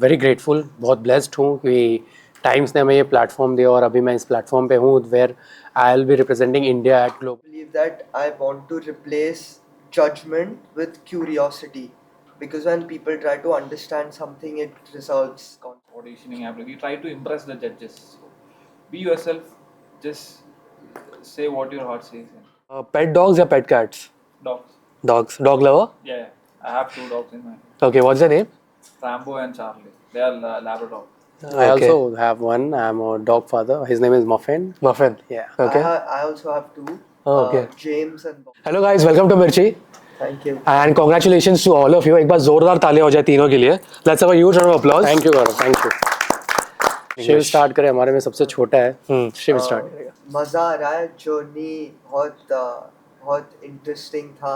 Very grateful, बहुत blessed हूँ कि टाइम्स ने हमें ये प्लेटफॉर्म दिया और अभी मैं इस प्लेटफॉर्म पे हूँ where I will be representing India at global. Believe that I want to replace judgment with curiosity, because when people try to understand something, it resolves conflict. Auditioning app, you try to impress the judges. So be yourself, just say what your heart says. Pet dogs or pet cats? Dogs. Dogs. Dog lover? Yeah. I have 2 dogs in my Okay, what's the name? Rambo and Charlie. They are Labrador. I also have one. I'm a dog father. His name is Muffin. Muffin. Yeah. Okay. I also have two. Oh, okay. James and Bob. Hello guys, welcome to Mirchi. Thank you. And congratulations to all of you. एक बार जोरदार तालियां हो जाए तीनों के लिए. Let's have a huge round of applause. Thank you Gaurav, thank you. Shiv start करे, हमारे में सबसे छोटा है. शिव स्टार्ट करेगा. मज़ा आ रहा है. जर्नी बहुत इंटरेस्टिंग था.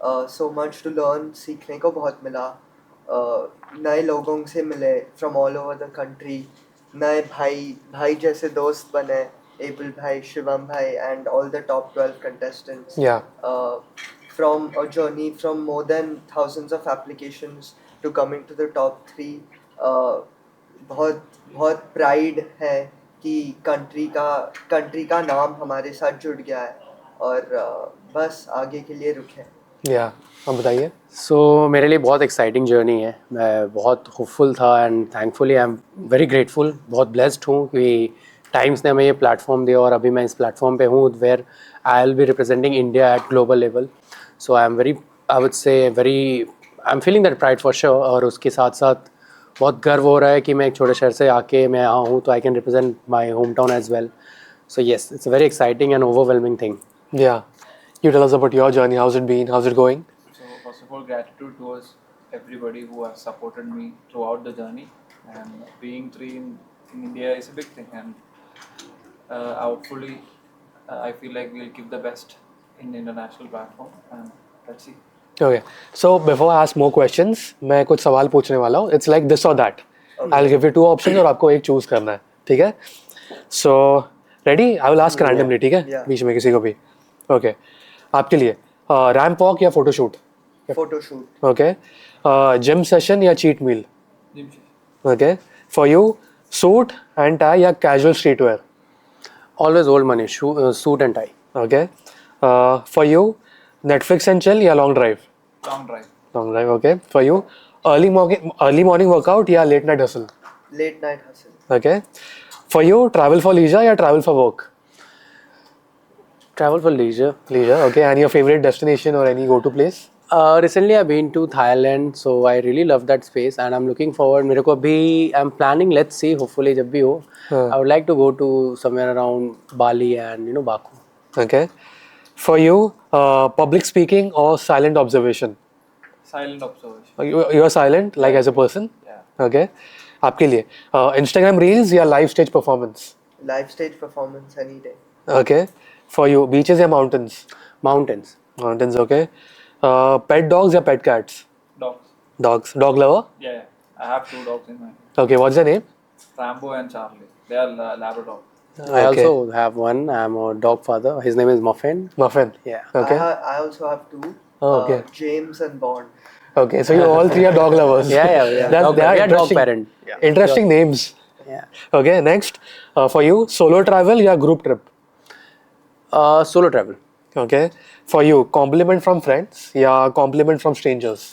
सो मच टू लर्न, सीखने को बहुत मिला. नए लोगों से मिले from all over the country. नए भाई जैसे दोस्त बने. एबल भाई, शिवम भाई and all the top 12 contestants. Yeah. From a journey from more than thousands of applications to coming to the top 3. बहुत प्राइड है कि कंट्री का नाम हमारे साथ जुड़ गया है और बस आगे के लिए रुके. Yeah. अब बताइए. सो मेरे लिए बहुत एक्साइटिंग जर्नी है. मैं बहुत होपफुल था and thankfully I am very grateful, बहुत ब्लेस्ड हूँ कि टाइम्स ने हमें ये प्लेटफॉर्म दिया और अभी मैं इस प्लेटफॉर्म पे हूँ where I will be representing India at global level. So I am feeling that pride for sure. और उसके साथ साथ बहुत गर्व हो रहा है कि मैं एक छोटे शहर से आके मैं यहाँ हूँ तो I can represent my home town as well. So yes, it's a very exciting and overwhelming thing. Yeah. You tell us about your journey. How's it been? How's it going? So first of all, gratitude towards everybody who has supported me throughout the journey. And being 3 in India is a big thing. And hopefully, I feel like we'll give the best in international platform. And let's see. Okay. So before I ask more questions, मैं कुछ सवाल पूछने वाला हूँ. It's like this or that. I'll give you 2 options और आपको एक choose करना है. ठीक है? So ready? I will ask randomly. ठीक है? Yeah. बीच में किसी को भी. Okay. आपके लिए रैम्प वॉक या photoshoot? Photoshoot. Okay. Gym session या cheat meal? Gym session. Okay. For you, suit and tie या casual streetwear? Always old money, suit and tie. Okay. For you, Netflix and chill या long drive? Long drive. Long drive. Okay. For you, early morning workout या late night hustle? Late night hustle. Okay. For you, travel for leisure या travel for work? Travel for leisure. Leisure. Okay. And your favorite destination or any go-to place? Recently I've been to Thailand, so I really love that space and I'm looking forward. मेरे को अभी I'm planning, let's see, hopefully जब भी हो, I would like to go to somewhere around Bali and Baku. Okay. For you, public speaking or silent observation? Silent observation. You are silent, like as a person? Yeah. Okay. आपके लिए Instagram reels या live stage performance? Live stage performance any day. Okay. For you, beaches या mountains? Mountains. Mountains. Okay. Pet dogs या pet cats? Dogs. Dogs. Dog lover? Yeah. I have 2 dogs in my Okay. What's the name? Rambo and Charlie. They are Labrador. I also have one. I'm a dog father. His name is Muffin. Muffin. Yeah. Okay. I also have two. Oh, okay. James and Bond. Okay. So you all 3 are dog lovers. Yeah. They are We are dog interesting- parent. Yeah. Interesting names. Yeah. Okay. Next, for you, solo travel या group trip? Solo travel. Okay. For you, compliment from friends या compliment from strangers?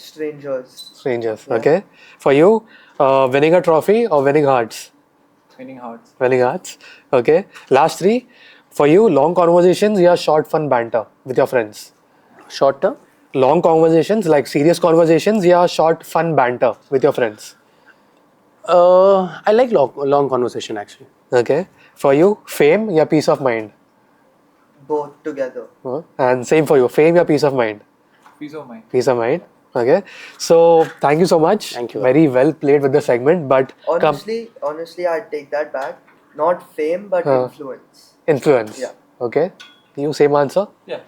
Strangers. Strangers. Okay. For you, winning a trophy or winning hearts? Winning hearts. Winning hearts. Okay. Last 3. For you, long conversations या short fun banter with your friends? Short term. Long conversations like serious conversations या short fun banter with your friends? I like long conversation actually. Okay. For you, fame या peace of mind? Both together. And same for you, fame या peace of mind? Peace of mind. Peace of mind. Okay. So thank you so much. Thank you. Very well played with the segment, but Honestly, I'd take that back. Not fame, but influence. influence. Yeah. Okay. You same answer? Yeah.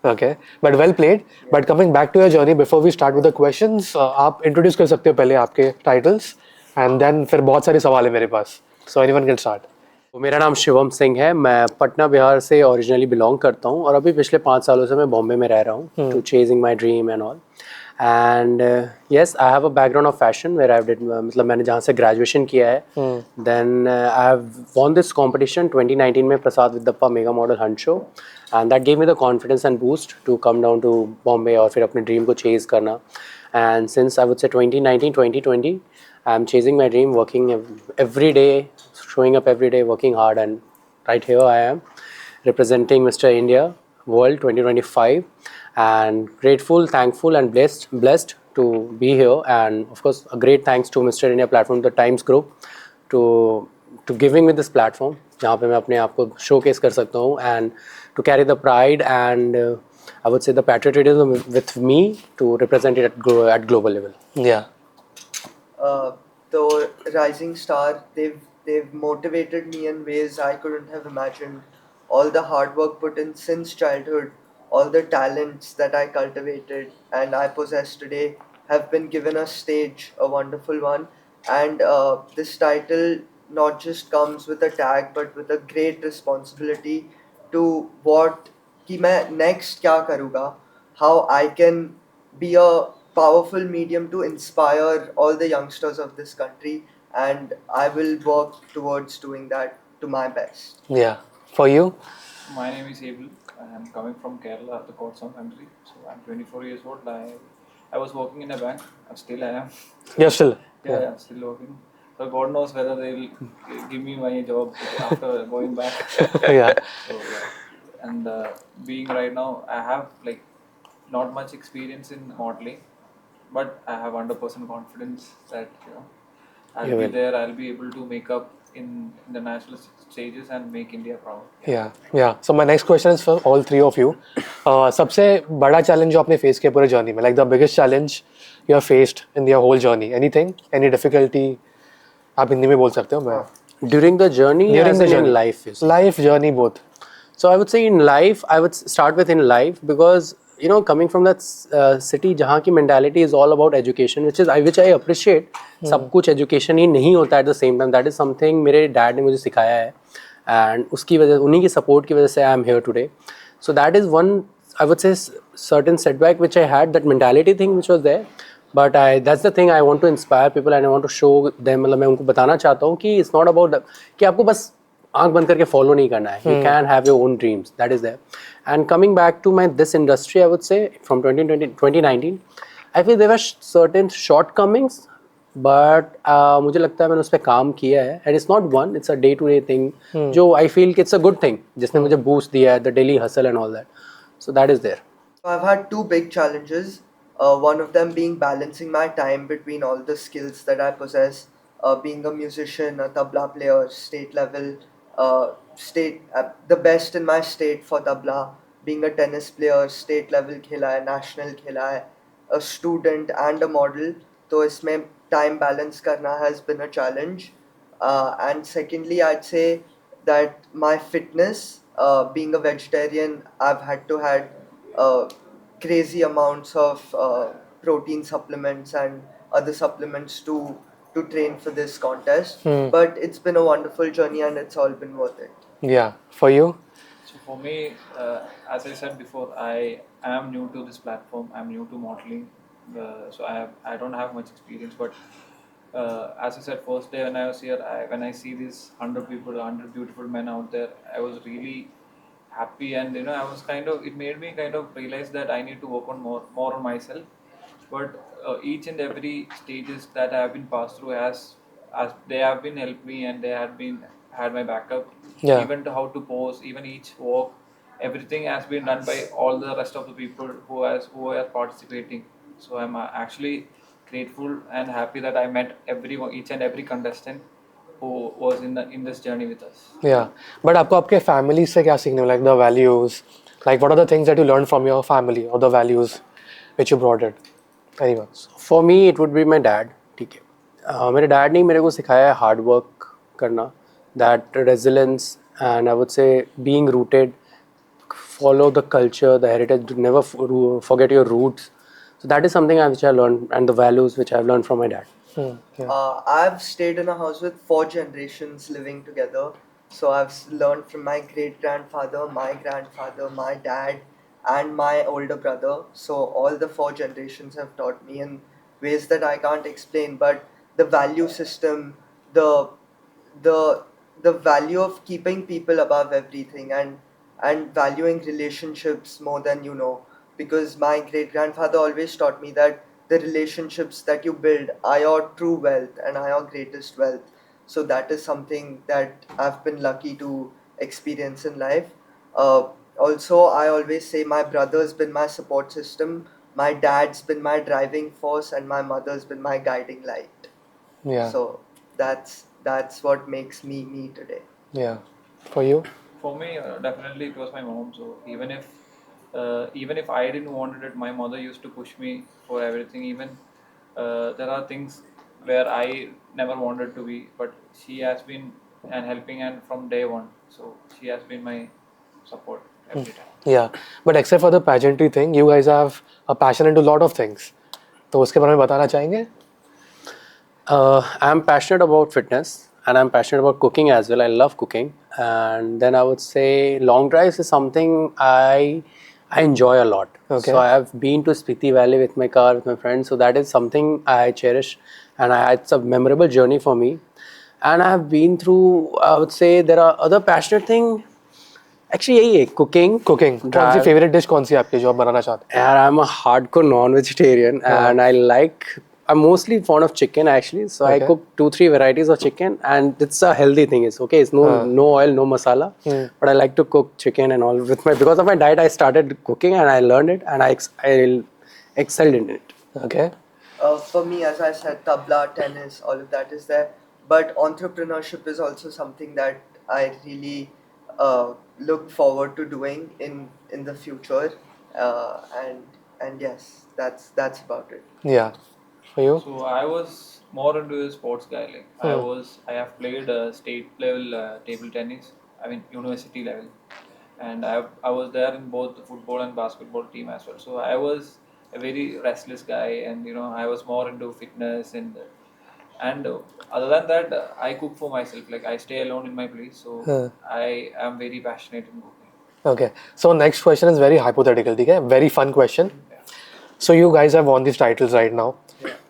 Okay. But well played. But coming back to your journey, before we start with the questions, आप introduce कर सकते हो पहले आपके titles, and then फिर बहुत सारे सवाल है मेरे पास. So anyone can start. मेरा नाम शिवम सिंह है. मैं पटना बिहार से ओरिजिनली बिलोंग करता हूँ और अभी पिछले 5 सालों से मैं बॉम्बे में रह रहा हूँ to chasing my dream and all. And yes, I have a background of fashion where I did मतलब मैंने जहाँ से graduation किया है. Then I have won this competition 2019 में Prasad Vidyappa Mega Model Hunt Show, and that gave me the confidence and boost to come down to Bombay और फिर अपने dream को chase करना. And since I would say 2019 2020 I'm chasing my dream, working every day, showing up every day, working hard, and right here I am representing Mr. India World 2025, and grateful, thankful, and blessed to be here. And of course, a great thanks to Mr. India platform, the Times Group, to giving me this platform जहाँ पे मैं अपने आप को showcase कर सकता हूँ, and to carry the pride and I would say the patriotism with me to represent it at global level. Yeah. The Rising Star, they've motivated me in ways I couldn't have imagined. All the hard work put in since childhood, all the talents that I cultivated and I possess today have been given a stage, a wonderful one. And this title not just comes with a tag, but with a great responsibility to what कि मैं next क्या करूँगा, how I can be a powerful medium to inspire all the youngsters of this country, and I will work towards doing that to my best. Yeah. For you? My name is Abel. I am coming from Kerala, the Korsam country. So I'm 24 years old. I was working in a bank. Still I am. You're still. Yeah, I'm still working. So God knows whether they'll give me my job after going back. Yeah. So yeah. And being right now, I have like not much experience in modeling, but I have 100% confidence that I'll You be will. there. I'll be able to make up in the national stages and make India proud. Yeah. Yeah. So my next question is for all three of you. सबसे बड़ा challenge जो आपने face किया पूरे journey में, like the biggest challenge you have faced in your whole journey. Anything? Any difficulty? आप हिंदी में बोल सकते हो मैं. During the journey, During as the in journey. life, you see. Life journey both. So I would say in life, I would start with in life because coming from that city जहाँ की mentality is all about education, which I appreciate. सब कुछ education ही नहीं होता at the same time. That is something मेरे dad ने मुझे सिखाया है, and उसकी वजह उन्हीं की support की वजह से I am here today. So that is one, I would say, certain setback which I had, that mentality thing which was there. But that's the thing I want to inspire people and I want to show them. मतलब मैं उनको बताना चाहता हूँ कि it's not about कि आपको बस आँख बंद करके फॉलो नहीं करना है. You can have your own dreams. That is there. And coming back to this industry, I would say from 2019, I feel there were certain shortcomings, but मुझे लगता है मैंने उस पर काम किया है. And it's not one, it's a day-to-day thing. जो I feel कि it's a good thing, जिसने मुझे boost दिया है, the daily hustle and all that. So that is there. I've had two big challenges. One of them being balancing my time between all the skills that I possess, being a musician, a tabla player, state level, the best in my state for tabla, being a tennis player, state level खेला है, national खेला है, a student and a model. तो इसमें time balance करना has been a challenge. And secondly, I'd say that my fitness, being a vegetarian, I've had to had crazy amounts of protein supplements and other supplements to train for this contest. But it's been a wonderful journey and it's all been worth it. Yeah. For you? So for me, as I said before, I am new to this platform. I'm new to modeling, so I don't have much experience. But as I said, first day when I was here, when I see these 100 people, 100 beautiful men out there, I was really happy, and I was it made me kind of realize that I need to work on more on myself. But each and every stages that I have been passed through, as they have been helped me and they had my backup. Yeah. Even to how to pose, even each walk, everything has been done by all the rest of the people who are participating. So I'm actually grateful and happy that I met each and every contestant who was in this journey with us. Yeah. But आपको आपके family से क्या सीखने, like the values, like what are the things that you learned from your family or the values which you brought it? Anyone? For me, it would be my dad. ठीक है. मेरे dad ने मेरे को सिखाया है hard work करना, that resilience, and I would say being rooted, follow the culture, the heritage, never forget your roots. So that is something which I learned, and the values which I've learned from my dad. Yeah. I've stayed in a house with 4 generations living together. So I've learned from my great grandfather, my grandfather, my dad, and my older brother. So all the 4 generations have taught me in ways that I can't explain. But the value system, the the the value of keeping people above everything, and valuing relationships more than you know, because my great grandfather always taught me that the relationships that you build are your true wealth and are your greatest wealth. So that is something that I've been lucky to experience in life. Also, I always say my brother's been my support system, my dad's been my driving force, and my mother's been my guiding light. Yeah. So that's what makes me today. Yeah. For you? For me, definitely it was my mom. So even if I didn't want it, my mother used to push me for everything. Even there are things where I never wanted to be, but she has been an helping hand from day one. So she has been my support every time. Yeah. But except for the pageantry thing, you guys have a passion into a lot of things. तो उसके बारे में बताना चाहेंगे? I'm passionate about fitness and I'm passionate about cooking as well. I love cooking, and then I would say long drives is something I enjoy a lot. Okay. So I have been to Spiti Valley with my car with my friends. So that is something I cherish, and it's a memorable journey for me. And I have been through. I would say there are other passionate thing. Actually, यही है cooking. Cooking. कौन सी favorite dish कौन सी आपकी जो आप बनाना चाहते हैं? And I'm a hardcore non-vegetarian, and I like. I'm mostly fond of chicken actually, so I Okay. cook 2-3 varieties of chicken, and it's a healthy thing. It's okay. It's no oil, no masala, but I like to cook chicken and all. Because of my diet, I started cooking and I learned it, and I excelled in it. Okay. For me, as I said, tabla, tennis, all of that is there. But entrepreneurship is also something that I really look forward to doing in the future. And yes, that's about it. Yeah. For you? So I was more into a sports guy. Like I have played state level table tennis. I mean university level, and I was there in both the football and basketball team as well. So I was a very restless guy, and I was more into fitness and other than that, I cook for myself. Like I stay alone in my place, so I am very passionate in cooking. Okay. So next question is very hypothetical, ठीक है? Very fun question. So you guys have won these titles right now.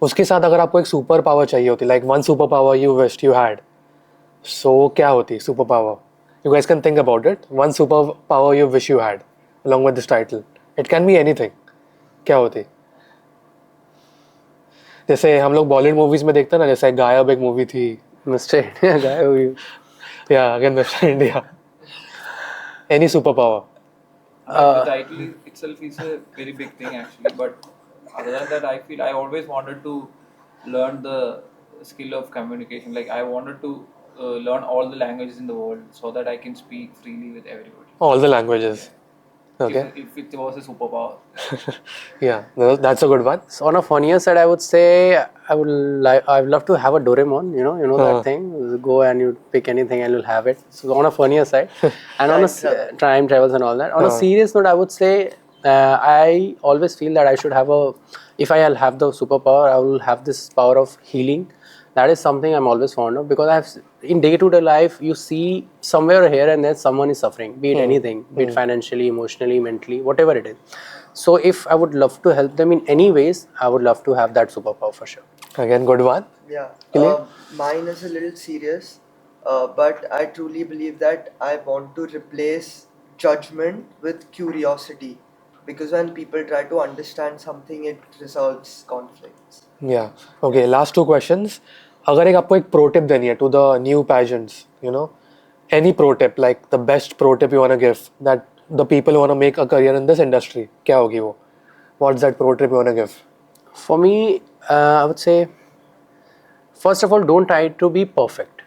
उसके साथ अगर आपको एक super power चाहिए होती, like one super power you wished you had, so क्या होती super power? You guys can think about it. One super power you wish you had along with this title. It can be anything. क्या होती? जैसे हम लोग Bollywood movies में देखते हैं ना, जैसे गायब एक मूवी थी. Mr. India guy, who you? Yeah, again Mr. India. Any superpower? The title itself is a very big thing actually, but other than that, I feel I always wanted to learn the skill of communication. Like I wanted to learn all the languages in the world so that I can speak freely with everybody. All the languages. Okay. If it was a superpower. Yeah, that's a good one. So on a funnier side, I would say I'd love to have a Doraemon. You know that thing. You go and you pick anything and you'll have it. So on a funnier side, and on a time travels and all that. On a serious note, I would say I always feel that I should have if I'll have the superpower, I will have this power of healing. That is something I'm always fond of, because in day-to-day life, you see somewhere here and there someone is suffering, be it anything, be it financially, emotionally, mentally, whatever it is. So if I would love to help them in any ways, I would love to have that superpower for sure. Again, good one. Yeah. Clear? Mine is a little serious, but I truly believe that I want to replace judgment with curiosity, because when people try to understand something, it resolves conflicts. Yeah. Okay, last two questions. अगर एक आपको एक pro tip देनी है to the new pageants, any pro tip, like the best pro tip you want to give that the people who want to make a career in this industry, क्या होगी वो? What's that pro tip you want to give? For me, I would say, first of all, don't try to be perfect.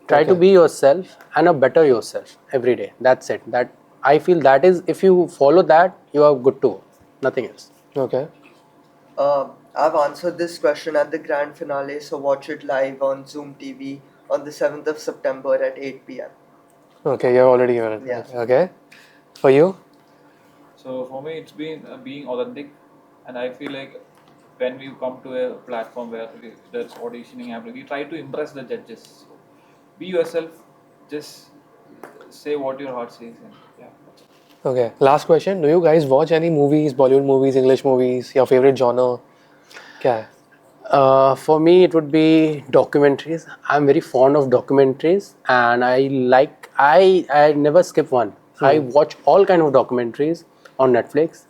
Try to be yourself and a better yourself every day. That's it. That I feel that is, if you follow that, you are good to go. Nothing else. Okay. I've answered this question at the grand finale, so watch it live on Zoom TV on the 7th of September at 8 p.m. Okay, you've already given it. Yeah. Okay. For you? So for me, it's been being authentic, and I feel like when we come to a platform where there's auditioning happening, we try to impress the judges. So be yourself, just say what your heart says, and yeah. Okay. Last question. Do you guys watch any movies, Bollywood movies, English movies? Your favorite genre? क्या है? For me, it would be documentaries. I'm very fond of documentaries, and I never skip one. I watch all kind of documentaries on Netflix,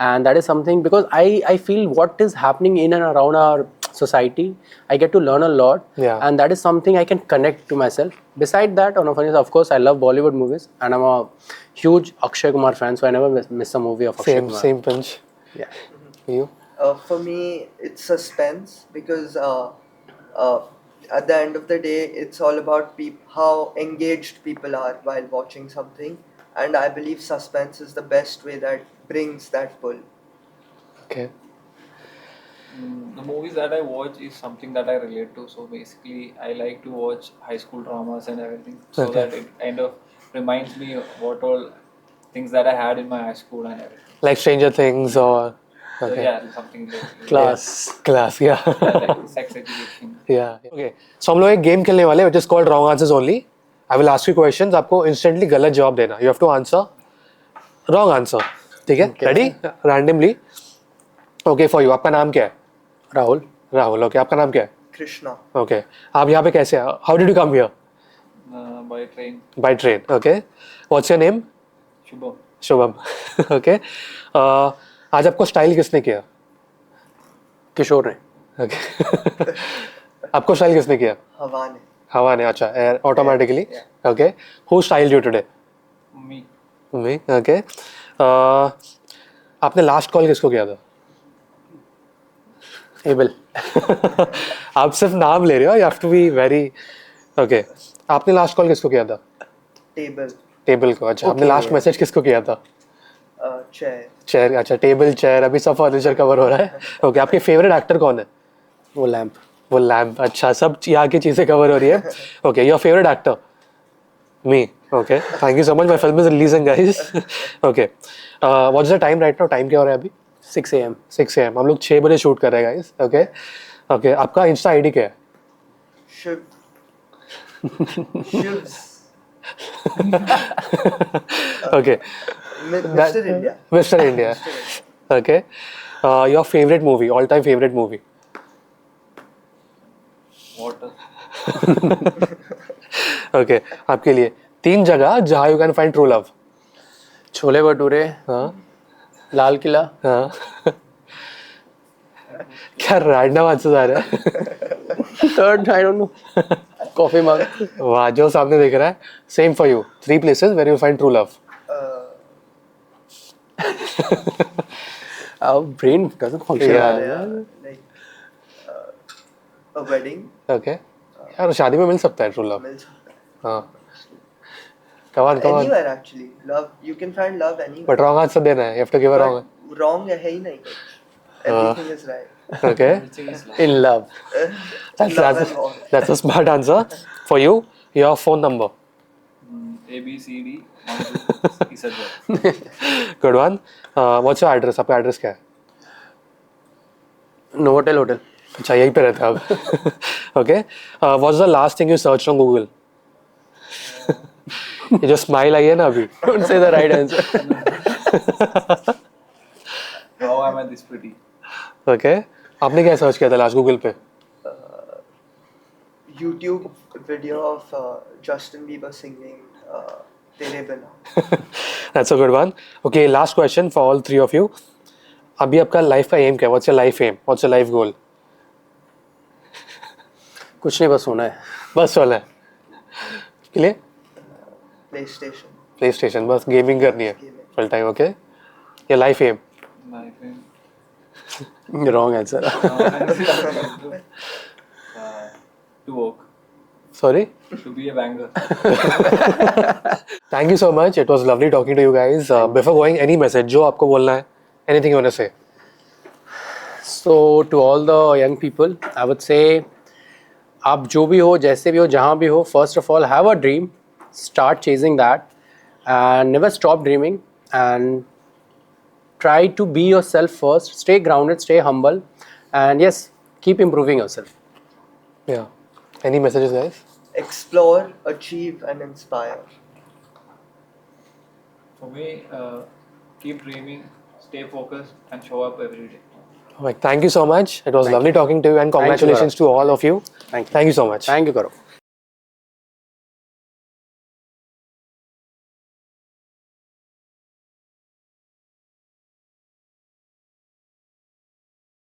and that is something because I feel what is happening in and around our society. I get to learn a lot, Yeah. and that is something I can connect to myself. Beside that, on a funny side, of course, I love Bollywood movies, and I'm a huge Akshay Kumar fan, so I never miss a movie of Akshay Kumar. Same pinch. Yeah. You? For me, it's suspense because at the end of the day, it's all about how engaged people are while watching something, and I believe suspense is the best way that brings that pull. Okay. The movies that I watch is something that I relate to. So basically, I like to watch high school dramas and everything, so Okay. that it kind of reminds me of what all things that I had in my high school and everything. Like Stranger Things or. So Okay. yeah, something like Class. Class. Yeah. like sex education. Yeah. Okay. So हम लोग एक game खेलने वाले हैं which is called wrong answers only. I will ask you questions. आपको instantly गलत जवाब देना. You have to answer wrong answer. ठीक है? Okay. Ready? Randomly. Okay for you. आपका नाम क्या है? Rahul. राहुल. Okay. आपका नाम क्या है? Krishna. Okay. आप यहाँ पे कैसे आए? How did you come here? By train. By train. Okay. What's your name? Shubham. Shubham. Okay. आज आपको स्टाइल किसने किया? किशोर ने. Okay. आपको स्टाइल किसने किया? Havane. हवा ने. अच्छा. Automatically. Yeah. Okay. Who styled you today? Me. Me. Okay. आपने लास्ट कॉल किसको किया था? Abel. आप सिर्फ नाम ले रहे हो. You have to be very. Okay. आपने लास्ट कॉल किसको किया था? Table. टेबल को. अच्छा. आपने लास्ट मैसेज किसको किया था? Chair. चेयर. अच्छा. टेबल चेयर अभी सब फर्नीचर कवर हो रहा है. ओके. आपके फेवरेट एक्टर कौन है? वो लैम्प. वो लैम्प. अच्छा. सब यहाँ की चीज़ें कवर हो रही है. Okay. Your favourite actor? Me. Okay. Thank you so much. My film is releasing guys. Okay. What's the time right now? Time क्या हो रहा है अभी? 6 AM. 6 AM. हम लोग 6 बजे शूट कर रहे हैं गाइस. ओके. ओके. आपका इंस्टा आईडी क्या है? Shiv. Shivs. Okay. Mr. India. Mister India. Okay. Your favourite movie, all time favourite movie? Water. Okay. आपके लिए 3 जगह जहाँ you can find true love. Chole bhature. हाँ. लाल किला. हाँ. क्या रैंडम आंसर आ रहा है. Third I don't know. Coffee mug. वाह. जो सामने देख रहा है. Same for you. 3 places where you find true love. Our brain doesn't function. Yeah. Like a wedding. Okay. यार शादी में मिल सकता है ट्रू लव. मिल सकता है. हाँ. Come on. Anywhere actually. Love. You can find love anywhere. But wrong answer देना है. You have to give a wrong. But wrong है ही नहीं कुछ. Everything is right. Okay. Everything is like In love. Love and war. That's a smart answer. For you, your phone number. A B C D 1 2 3 set. Good one. What's your address? आपका address क्या है? Novotel hotel. अच्छा यहीं पे रहता है आप. Okay. What's the last thing you searched on Google? ये जो स्माइल आई है ना अभी. Don't say the right answer. How am I this pretty? Okay. आपने क्या सर्च किया था लास्ट गूगल पे? YouTube video of Justin Bieber singing Tere Bina. That's a good one. Okay, last question for all 3 of you. अभी आपका life का M क्या है? What's your life aim? What's your life goal? कुछ नहीं बस होना है. बस वाला है. के लिए PlayStation. PlayStation बस गेमिंग करनी है Gaming. Full time. ओके. ये लाइफ एम. Life in Wrong answer. to work. Sorry. To be a banger. Thank you so much. It was lovely talking to you guys. Before going, any message जो आपको बोलना है? Anything you want to say? So to all the young people, I would say, आप जो भी हो, जैसे भी हो, जहाँ भी हो, first of all have a dream, start chasing that, and never stop dreaming, and try to be yourself first. Stay grounded, stay humble, and yes, keep improving yourself. Yeah. Any messages, guys? Explore, achieve, and inspire. For me, keep dreaming, stay focused, and show up every day. Thank you so much. It was lovely talking to you, and congratulations to all of you. Thank you. Thank you so much. Thank you, Gaurav.